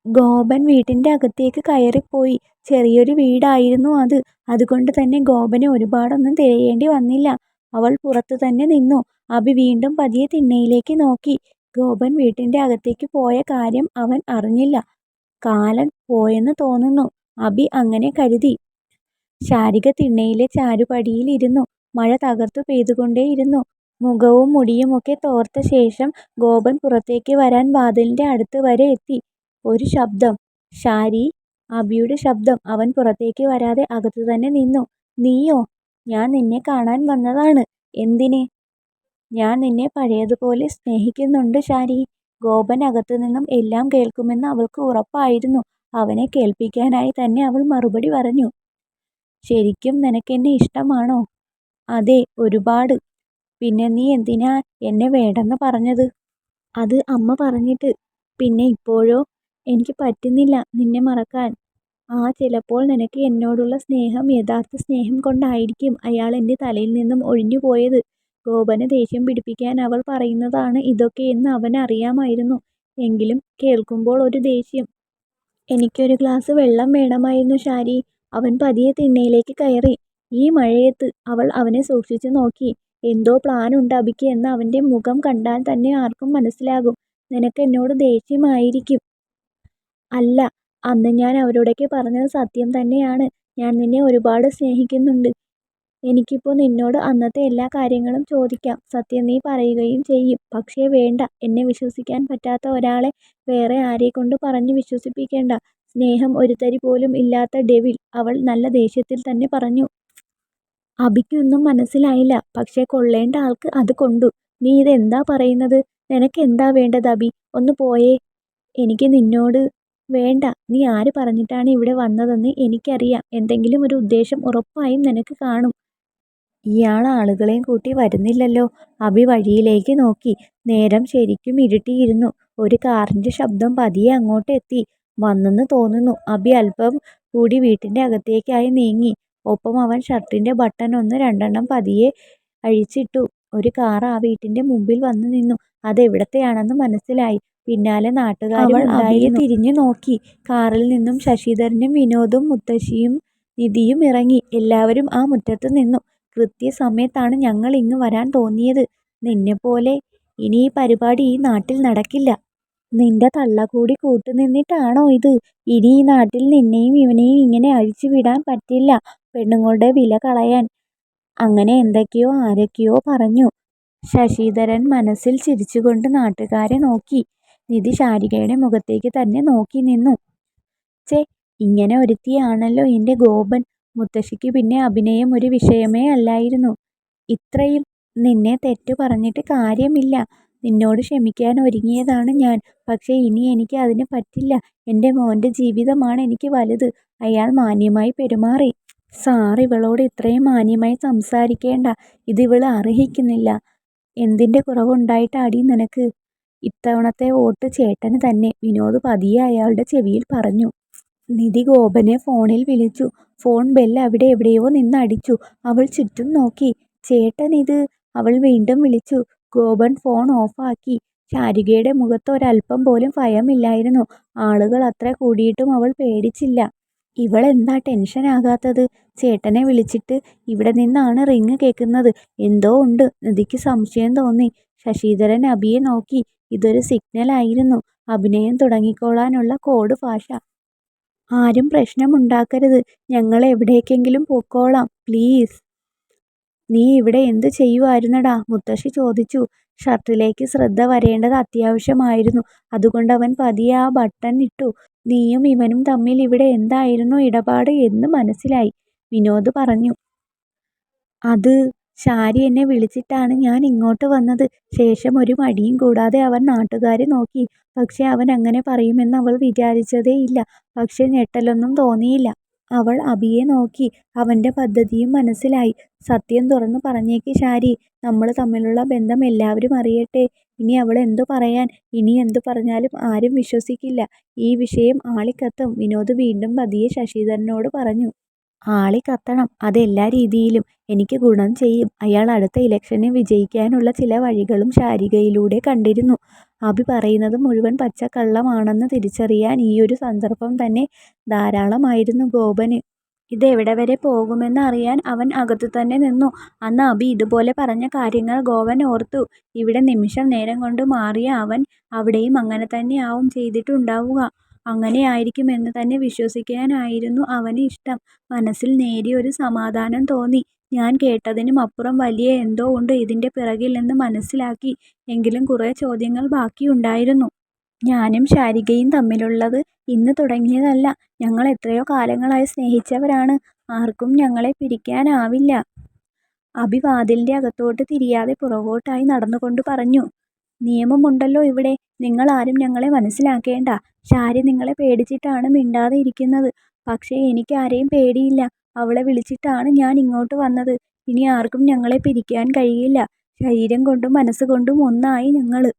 ഗോപൻ വീട്ടിന്റെ അകത്തേക്ക് കയറിപ്പോയി. ചെറിയൊരു വീടായിരുന്നു അത്. അതുകൊണ്ട് തന്നെ ഗോപന് ഒരുപാടൊന്നും തിരയേണ്ടി വന്നില്ല. അവൾ പുറത്തു തന്നെ നിന്നു. അഭി വീണ്ടും പതിയെ തിണ്ണയിലേക്ക് നോക്കി. ഗോപൻ വീട്ടിന്റെ അകത്തേക്ക് പോയ കാര്യം അവൻ അറിഞ്ഞില്ല. കാലൻ പോയെന്ന് തോന്നുന്നു. അഭി അങ്ങനെ കരുതി. ശാരിക തിണ്ണയിലെ ചാരുപടിയിൽ ഇരുന്നു. മഴ തകർത്തു പെയ്തുകൊണ്ടേയിരുന്നു. മുഖവും മുടിയുമൊക്കെ തോർത്ത ശേഷം ഗോപൻ പുറത്തേക്ക് വരാൻ വാതിലിന്റെ അടുത്ത് വരെ എത്തി. ഒരു ശബ്ദം. "ശാരി!" അഭിയുടെ ശബ്ദം. അവൻ പുറത്തേക്ക് വരാതെ അകത്തു തന്നെ നിന്നു. "നീയോ? ഞാൻ നിന്നെ കാണാൻ വന്നതാണ്." "എന്തിന്?" "ഞാൻ നിന്നെ പഴയതുപോലെ സ്നേഹിക്കുന്നുണ്ട് ശാരി." ഗോപൻ അകത്തു നിന്നും എല്ലാം കേൾക്കുമെന്ന് അവൾക്ക് ഉറപ്പായിരുന്നു. അവനെ കേൾപ്പിക്കാനായി തന്നെ അവൾ മറുപടി പറഞ്ഞു. "ശരിക്കും നിനക്കെന്നെ ഇഷ്ടമാണോ?" "അതെ, ഒരുപാട്." "പിന്നെ നീ എന്തിനാ എന്നെ വേണ്ടെന്ന് പറഞ്ഞത്?" "അത് അമ്മ പറഞ്ഞിട്ട്." "പിന്നെ ഇപ്പോഴോ?" "എനിക്ക് പറ്റുന്നില്ല നിന്നെ മറക്കാൻ." ചിലപ്പോൾ നിനക്ക് എന്നോടുള്ള സ്നേഹം യഥാർത്ഥ സ്നേഹം കൊണ്ടായിരിക്കും അയാൾ എൻ്റെ തലയിൽ നിന്നും ഒഴിഞ്ഞു പോയത്." ഗോപനെ ദേഷ്യം പിടിപ്പിക്കാൻ അവൾ പറയുന്നതാണ് ഇതൊക്കെയെന്ന് അവന് അറിയാമായിരുന്നു. എങ്കിലും കേൾക്കുമ്പോൾ ഒരു ദേഷ്യം. "എനിക്കൊരു ഗ്ലാസ് വെള്ളം വേണമായിരുന്നു ശാരി." അവൻ പതിയെ തിണ്ണയിലേക്ക് കയറി. ഈ മഴയത്ത് അവൾ അവനെ സൂക്ഷിച്ചു നോക്കി. എന്തോ പ്ലാനുണ്ട് അഭിക്ക് എന്ന് അവൻ്റെ മുഖം കണ്ടാൽ തന്നെ ആർക്കും മനസ്സിലാകും. "നിനക്ക് എന്നോട് ദേഷ്യമായിരിക്കും." "അല്ല, അന്ന് ഞാൻ അവരോടൊക്കെ പറഞ്ഞത് സത്യം തന്നെയാണ്. ഞാൻ നിന്നെ ഒരുപാട് സ്നേഹിക്കുന്നുണ്ട്. എനിക്കിപ്പോൾ നിന്നോട് അന്നത്തെ എല്ലാ കാര്യങ്ങളും ചോദിക്കാം. സത്യം നീ പറയുകയും ചെയ്യും." "പക്ഷേ വേണ്ട, എന്നെ വിശ്വസിക്കാൻ പറ്റാത്ത ഒരാളെ വേറെ ആരെക്കൊണ്ട് പറഞ്ഞു വിശ്വസിപ്പിക്കേണ്ട. സ്നേഹം ഒരു തരി പോലും ഇല്ലാത്ത ഡെവിൾ." അവൾ നല്ല ദേഷ്യത്തിൽ തന്നെ പറഞ്ഞു. അഭിക്കൊന്നും മനസ്സിലായില്ല. പക്ഷേ കൊള്ളേണ്ട ആൾക്ക് അത് കൊണ്ടു. "നീ ഇതെന്താ പറയുന്നത്? നിനക്കെന്താ വേണ്ടത് അഭി? ഒന്ന് പോയേ." "എനിക്ക് നിന്നോട്." "വേണ്ട, നീ ആര് പറഞ്ഞിട്ടാണ് ഇവിടെ വന്നതെന്ന് എനിക്കറിയാം. എന്തെങ്കിലും ഒരു ഉദ്ദേശം ഉറപ്പായും നിനക്ക് കാണും." "ഇയാൾ ആളുകളെയും കൂട്ടി വരുന്നില്ലല്ലോ." അഭി വഴിയിലേക്ക് നോക്കി. നേരം ശരിക്കും ഇരുട്ടിയിരുന്നു. ഒരു കാറിന്റെ ശബ്ദം പതിയെ അങ്ങോട്ട് എത്തി. വന്നെന്ന് തോന്നുന്നു. അഭി അല്പം കൂടി വീട്ടിന്റെ അകത്തേക്കായി നീങ്ങി. ഒപ്പം അവൻ ഷർട്ടിന്റെ ബട്ടൺ ഒന്ന് രണ്ടെണ്ണം പതിയെ അഴിച്ചിട്ടു. ഒരു കാർ ആ വീട്ടിന്റെ മുമ്പിൽ വന്നു നിന്നു. അതെവിടത്തെയാണെന്ന് മനസ്സിലായി. പിന്നാലെ നാട്ടുകാരും ഉണ്ടായിരുന്നു. അവൾ അഭിയെ തിരിഞ്ഞു നോക്കി. കാറിൽ നിന്നും ശശിധരനും വിനോദും മുത്തശ്ശിയും നിധിയും ഇറങ്ങി. എല്ലാവരും ആ മുറ്റത്ത് നിന്നു. "കൃത്യസമയത്താണ് ഞങ്ങൾ ഇങ്ങ് വരാൻ തോന്നിയത്. നിന്നെപ്പോലെ ഇനി ഈ പരിപാടി ഈ നാട്ടിൽ നടക്കില്ല. നിന്റെ തള്ള കൂടി കൂട്ടുനിന്നിട്ടാണോ ഇത്? ഇനി ഈ നാട്ടിൽ നിന്നെയും ഇവനെയും ഇങ്ങനെ അഴിച്ചു വിടാൻ പറ്റില്ല. പെണ്ണുങ്ങളുടെ വില കളയാൻ." അങ്ങനെ എന്തൊക്കെയോ ആരൊക്കെയോ പറഞ്ഞു. ശശിധരൻ മനസ്സിൽ ചിരിച്ചുകൊണ്ട് നാട്ടുകാരെ നോക്കി. നിധി ശാരികയുടെ മുഖത്തേക്ക് തന്നെ നോക്കി നിന്നു. "ഛേ, ഇങ്ങനെ ഒരുത്തിയാണല്ലോ എൻ്റെ ഗോപൻ." മുത്തശ്ശിക്ക് പിന്നെ അഭിനയം ഒരു വിഷയമേ അല്ലായിരുന്നു. "ഇത്രയും നിന്നെ തെറ്റു പറഞ്ഞിട്ട് കാര്യമില്ല. നിന്നോട് ക്ഷമിക്കാൻ ഒരുങ്ങിയതാണ് ഞാൻ. പക്ഷേ ഇനി എനിക്ക് അതിന് പറ്റില്ല. എൻ്റെ മോൻ്റെ ജീവിതമാണ് എനിക്ക് വലുത്." അയാൾ മാന്യമായി പെരുമാറി. "സാർ, ഇവളോട് ഇത്രയും മാന്യമായി സംസാരിക്കേണ്ട. ഇതിവള് അർഹിക്കുന്നില്ല." "എന്തിൻ്റെ കുറവുണ്ടായിട്ടാടി നിനക്ക്?" "ഇത്തവണത്തെ വോട്ട് ചേട്ടന് തന്നെ." വിനോദ് പതിയെ അയാളുടെ ചെവിയിൽ പറഞ്ഞു. നിധി ഗോപനെ ഫോണിൽ വിളിച്ചു. ഫോൺ ബെൽ അവിടെ എവിടെയോ നിന്ന് അടിച്ചു. അവൾ ചുറ്റും നോക്കി. "ചേട്ടൻ ഇത്." അവൾ വീണ്ടും വിളിച്ചു. ഗോപൻ ഫോൺ ഓഫാക്കി. ശാരികയുടെ മുഖത്ത് ഒരല്പം പോലും ഭയമില്ലായിരുന്നു. ആളുകൾ അത്ര കൂടിയിട്ടും അവൾ പേടിച്ചില്ല. "ഇവളെന്താ ടെൻഷൻ ആകാത്തത്? ചേട്ടനെ വിളിച്ചിട്ട് ഇവിടെ നിന്നാണ് റിങ് കേൾക്കുന്നത്. എന്തോ ഉണ്ട്." നിധിക്ക് സംശയം തോന്നി. ശശിധരൻ അഭിയെ നോക്കി. "ഇതൊരു സിഗ്നൽ ആയിരുന്നു. അഭിനയം തുടങ്ങിക്കോളാനുള്ള കോഡ് ഭാഷ. ആരും പ്രശ്നമുണ്ടാക്കരുത്. ഞങ്ങൾ എവിടേക്കെങ്കിലും പൊക്കോളാം. പ്ലീസ്." "നീ ഇവിടെ എന്തു ചെയ്യുവായിരുന്നടാ?" മുത്തശ്ശി ചോദിച്ചു. ഷർട്ടിലേക്ക് ശ്രദ്ധ വരേണ്ടത് അത്യാവശ്യമായിരുന്നു. അതുകൊണ്ട് അവൻ പതിയെ ആ ബട്ടൺ ഇട്ടു. "നീയും ഇവനും തമ്മിൽ ഇവിടെ എന്തായിരുന്നു ഇടപാട് എന്ന് മനസ്സിലായി." വിനോദ് പറഞ്ഞു. "അത് ശാരി എന്നെ വിളിച്ചിട്ടാണ് ഞാൻ ഇങ്ങോട്ട് വന്നത്." ശേഷം ഒരു മടിയും കൂടാതെ അവൻ നാട്ടുകാരെ നോക്കി. പക്ഷേ അവൻ അങ്ങനെ പറയുമെന്ന് അവൾ വിചാരിച്ചതേയില്ല. പക്ഷേ ഞെട്ടലൊന്നും തോന്നിയില്ല. അവൾ അഭിയെ നോക്കി. അവൻ്റെ പദ്ധതിയും മനസ്സിലായി. "സത്യം തുറന്നു പറഞ്ഞേക്ക് ശാരി. നമ്മൾ തമ്മിലുള്ള ബന്ധം എല്ലാവരും അറിയട്ടെ." "ഇനി അവൾ എന്തു പറയാൻ? ഇനി എന്തു പറഞ്ഞാലും ആരും വിശ്വസിക്കില്ല. ഈ വിഷയം ആളിക്കത്തും." വിനോദ് വീണ്ടും പതിയെ ശശിധരനോട് പറഞ്ഞു. ആളി കത്തണം, അതെല്ലാ രീതിയിലും. എനിക്ക് ഗുണം ചെയ്യും. അയാൾ അടുത്ത ഇലക്ഷനിൽ വിജയിക്കാനുള്ള ചില വഴികളും ശാരികയിലൂടെ കണ്ടിരുന്നു. അഭി പറയുന്നത് മുഴുവൻ പച്ചക്കള്ളമാണെന്ന് തിരിച്ചറിയാൻ ഈയൊരു സന്ദർഭം തന്നെ ധാരാളമായിരുന്നു ഗോപന്. ഇതെവിടെ വരെ പോകുമെന്ന് അറിയാൻ അവൻ അകത്തുതന്നെ നിന്നു. അന്ന് അഭി ഇതുപോലെ പറഞ്ഞ കാര്യങ്ങൾ ഗോപൻ ഓർത്തു. ഇവിടെ നിമിഷം നേരം കൊണ്ട് മാറിയ അവൻ അവിടെയും അങ്ങനെ തന്നെയാവും ചെയ്തിട്ടുണ്ടാവുക. അങ്ങനെയായിരിക്കുമെന്ന് തന്നെ വിശ്വസിക്കാനായിരുന്നു അവന് ഇഷ്ടം. മനസ്സിൽ നേരിയൊരു സമാധാനം തോന്നി. ഞാൻ കേട്ടതിനും അപ്പുറം വലിയ എന്തോ ഉണ്ട് ഇതിന്റെ പിറകിൽ എന്ന് മനസ്സിലാക്കി. എങ്കിലും കുറെ ചോദ്യങ്ങൾ ബാക്കിയുണ്ടായിരുന്നു. ഞാനും ശാരികയും തമ്മിലുള്ളത് ഇന്ന് തുടങ്ങിയതല്ല. ഞങ്ങൾ എത്രയോ കാലങ്ങളായി സ്നേഹിച്ചവരാണ്. ആർക്കും ഞങ്ങളെ പിരിക്കാനാവില്ല. അഭി വാതിലിന്റെ അകത്തോട്ട് തിരിയാതെ പുറകോട്ടായി നടന്നുകൊണ്ട് പറഞ്ഞു. നിയമമുണ്ടല്ലോ ഇവിടെ. നിങ്ങൾ ആരും ഞങ്ങളെ മനസ്സിലാക്കേണ്ട. ശാരി നിങ്ങളെ പേടിച്ചിട്ടാണ് മിണ്ടാതെ ഇരിക്കുന്നത്. പക്ഷേ എനിക്ക് ആരെയും പേടിയില്ല. അവളെ വിളിച്ചിട്ടാണ് ഞാൻ ഇങ്ങോട്ട് വന്നത്. ഇനി ആർക്കും ഞങ്ങളെ പിരിക്കാൻ കഴിയില്ല. ശരീരം കൊണ്ടും മനസ്സുകൊണ്ടും ഒന്നായി ഞങ്ങള്.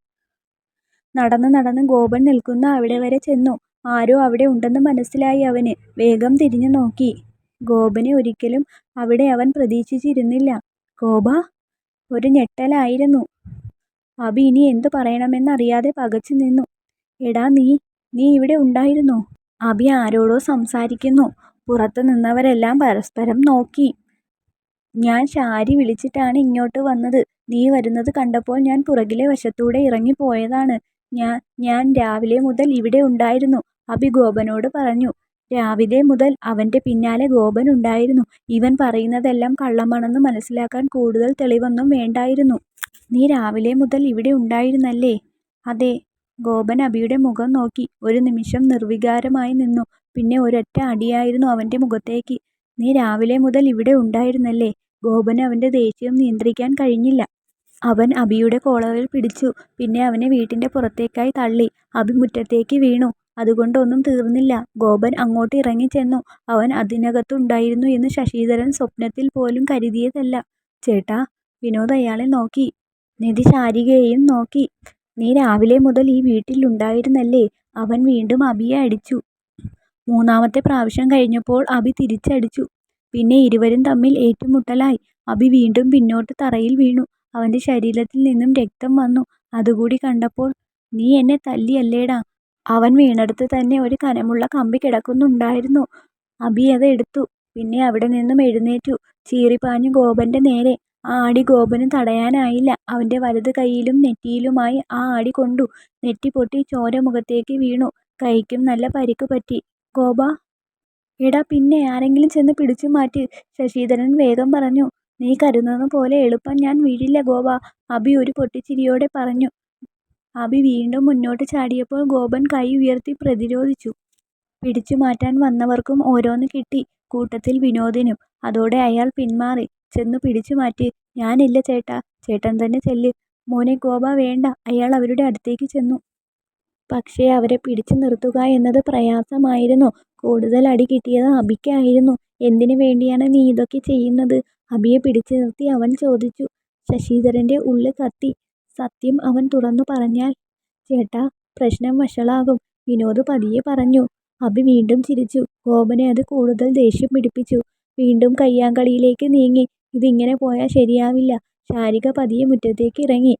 നടന്ന് നടന്ന് ഗോപൻ നിൽക്കുന്ന അവിടെ വരെ ചെന്നു. ആരോ അവിടെ ഉണ്ടെന്ന് മനസ്സിലായി അവന്. വേഗം തിരിഞ്ഞു നോക്കി. ഗോപനെ ഒരിക്കലും അവിടെ അവൻ പ്രതീക്ഷിച്ചിരുന്നില്ല. ഗോപാ! ഒരു ഞെട്ടലായിരുന്നു. അഭി ഇനി എന്തു പറയണമെന്നറിയാതെ പകച്ചു നിന്നു. എടാ നീ ഇവിടെ ഉണ്ടായിരുന്നോ? അഭി ആരോടോ സംസാരിക്കുന്നു. പുറത്ത് നിന്നവരെല്ലാം പരസ്പരം നോക്കി. ഞാൻ ശാരി വിളിച്ചിട്ടാണ് ഇങ്ങോട്ട് വന്നത്. നീ വരുന്നത് കണ്ടപ്പോൾ ഞാൻ പുറകിലെ വശത്തൂടെ ഇറങ്ങിപ്പോയതാണ്. ഞാൻ രാവിലെ മുതൽ ഇവിടെ ഉണ്ടായിരുന്നു, അഭി ഗോപനോട് പറഞ്ഞു. രാവിലെ മുതൽ അവന്റെ പിന്നാലെ ഗോപൻ ഉണ്ടായിരുന്നു. ഇവൻ പറയുന്നതെല്ലാം കള്ളമാണെന്ന് മനസ്സിലാക്കാൻ കൂടുതൽ തെളിവൊന്നും വേണ്ടായിരുന്നു. നീ രാവിലെ മുതൽ ഇവിടെ ഉണ്ടായിരുന്നല്ലേ? അതെ. ഗോപൻ അഭിയുടെ മുഖം നോക്കി. ഒരു നിമിഷം നിർവികാരമായി നിന്നു. പിന്നെ ഒരൊറ്റ അടിയായിരുന്നു അവന്റെ മുഖത്തേക്ക്. നീ രാവിലെ മുതൽ ഇവിടെ ഉണ്ടായിരുന്നല്ലേ? ഗോപന് അവന്റെ ദേഷ്യം നിയന്ത്രിക്കാൻ കഴിഞ്ഞില്ല. അവൻ അഭിയുടെ കോളറിൽ പിടിച്ചു. പിന്നെ അവനെ വീട്ടിന്റെ പുറത്തേക്കായി തള്ളി. അഭി മുറ്റത്തേക്ക് വീണു. അതുകൊണ്ടൊന്നും തീർന്നില്ല. ഗോപൻ അങ്ങോട്ട് ഇറങ്ങിച്ചെന്നു. അവൻ അതിനകത്തുണ്ടായിരുന്നു എന്ന് ശശിധരൻ സ്വപ്നത്തിൽ പോലും കരുതിയതല്ല. ചേട്ടാ! വിനോദ് അയാളെ നോക്കി. നിധി ശാരികയെയും നോക്കി. നീ രാവിലെ മുതൽ ഈ വീട്ടിലുണ്ടായിരുന്നല്ലേ? അവൻ വീണ്ടും അഭിയെ അടിച്ചു. മൂന്നാമത്തെ പ്രാവശ്യം കഴിഞ്ഞപ്പോൾ അഭി തിരിച്ചടിച്ചു. പിന്നെ ഇരുവരും തമ്മിൽ ഏറ്റുമുട്ടലായി. അഭി വീണ്ടും പിന്നോട്ട് തറയിൽ വീണു. അവന്റെ ശരീരത്തിൽ നിന്നും രക്തം വന്നു. അതുകൂടി കണ്ടപ്പോൾ നീ എന്നെ തല്ലിയല്ലേടാ? അവൻ വീണടുത്ത് തന്നെ ഒരു കനമുള്ള കമ്പി കിടക്കുന്നുണ്ടായിരുന്നു. അഭി അത് എടുത്തു. പിന്നെ അവിടെ നിന്നും എഴുന്നേറ്റു. ചീറിപ്പാഞ്ഞു ഗോപന്റെ നേരെ. ആ അടി ഗോപന് തടയാനായില്ല. അവന്റെ വലത് കൈയിലും നെറ്റിയിലുമായി ആ അടി കൊണ്ടു. നെറ്റി പൊട്ടി ചോര മുഖത്തേക്ക് വീണു. കൈക്കും നല്ല പരിക്ക് പറ്റി. ഗോപാ! എടാ പിന്നെ ആരെങ്കിലും ചെന്ന് പിടിച്ചു മാറ്റ്, ശശിധരൻ വേഗം പറഞ്ഞു. നീ കരുതുന്ന പോലെ എളുപ്പം ഞാൻ വീഴില്ല ഗോപാ, അഭി ഒരു പൊട്ടിച്ചിരിയോടെ പറഞ്ഞു. അഭി വീണ്ടും മുന്നോട്ട് ചാടിയപ്പോൾ ഗോപൻ കൈ ഉയർത്തി പ്രതിരോധിച്ചു. പിടിച്ചു മാറ്റാൻ വന്നവർക്കും ഓരോന്ന് കിട്ടി. കൂട്ടത്തിൽ വിനോദിനും. അതോടെ അയാൾ പിന്മാറി. ചെന്നു പിടിച്ചു മാറ്റ്. ഞാനില്ല ചേട്ടാ. ചേട്ടൻ തന്നെ ചെല്ല്. മോനെ ഗോപ വേണ്ട. അയാൾ അവരുടെ അടുത്തേക്ക് ചെന്നു. പക്ഷേ അവരെ പിടിച്ചു നിർത്തുക എന്നത് പ്രയാസമായിരുന്നു. കൂടുതൽ അടി കിട്ടിയത് അഭിക്കായിരുന്നു. എന്തിനു വേണ്ടിയാണ് നീ ഇതൊക്കെ ചെയ്യുന്നത്? അഭിയെ പിടിച്ചു നിർത്തി അവൻ ചോദിച്ചു. ശശിധരന്റെ ഉള്ള് കത്തി. സത്യം അവൻ തുറന്നു പറഞ്ഞാൽ ചേട്ടാ പ്രശ്നം വഷളാകും, വിനോദ് പതിയെ പറഞ്ഞു. അഭി വീണ്ടും ചിരിച്ചു. ഗോപനെ അത് കൂടുതൽ ദേഷ്യം പിടിപ്പിച്ചു. വീണ്ടും കയ്യാങ്കളിയിലേക്ക് നീങ്ങി. ഇതിങ്ങനെ പോയാൽ ശരിയാവില്ല. ശാരിക പതിയെ മുറ്റത്തേക്ക് ഇറങ്ങി.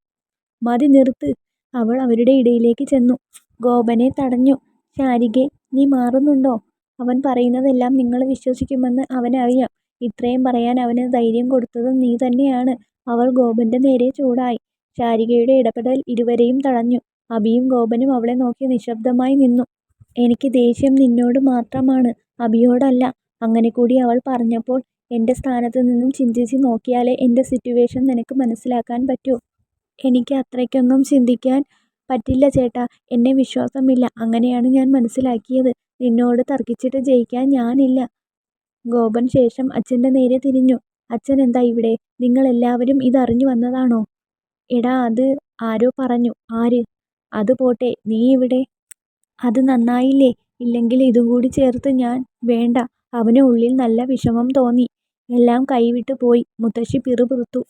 മതി നിർത്ത്. അവൾ അവരുടെ ഇടയിലേക്ക് ചെന്നു. ഗോപനെ തടഞ്ഞു. ശാരികെ, നീ മാറുന്നുണ്ടോ? അവൻ പറയുന്നതെല്ലാം നിങ്ങൾ വിശ്വസിക്കുമെന്ന് അവനറിയാം. ഇത്രയും പറയാൻ അവന് ധൈര്യം കൊടുത്തതും നീ തന്നെയാണ്. അവൾ ഗോപന്റെ നേരെ ചൂടായി. ശാരികയുടെ ഇടപെടൽ ഇരുവരെയും തടഞ്ഞു. അഭിയും ഗോപനും അവളെ നോക്കി നിശബ്ദമായി നിന്നു. എനിക്ക് ദേഷ്യം നിന്നോട് മാത്രമാണ്, അഭിയോടല്ല. അങ്ങനെ കൂടി അവൾ പറഞ്ഞപ്പോൾ എൻ്റെ സ്ഥാനത്ത് നിന്നും ചിന്തിച്ച് നോക്കിയാലേ എൻ്റെ സിറ്റുവേഷൻ നിനക്ക് മനസ്സിലാക്കാൻ പറ്റൂ. എനിക്ക് അത്രയ്ക്കൊന്നും ചിന്തിക്കാൻ പറ്റില്ല ചേട്ടാ. എന്നെ വിശ്വാസമില്ല. അങ്ങനെയാണ് ഞാൻ മനസ്സിലാക്കിയത്. നിന്നോട് തർക്കിച്ചിട്ട് ജയിക്കാൻ ഞാനില്ല. ഗോപൻ ശേഷം അച്ഛൻ്റെ നേരെ തിരിഞ്ഞു. അച്ഛൻ എന്താ ഇവിടെ? നിങ്ങൾ എല്ലാവരും ഇതറിഞ്ഞു വന്നതാണോ? എടാ അത് ആരോ പറഞ്ഞു. ആര്? അത് പോട്ടെ, നീ ഇവിടെ. അത് നന്നായില്ലേ? ഇല്ലെങ്കിൽ ഇതും കൂടി ചേർത്ത് ഞാൻ. വേണ്ട. അവന് ഉള്ളിൽ നല്ല വിഷമം തോന്നി. എല്ലാം കൈവിട്ടു പോയി. മുത്തശ്ശി പിറുപിറുത്തു.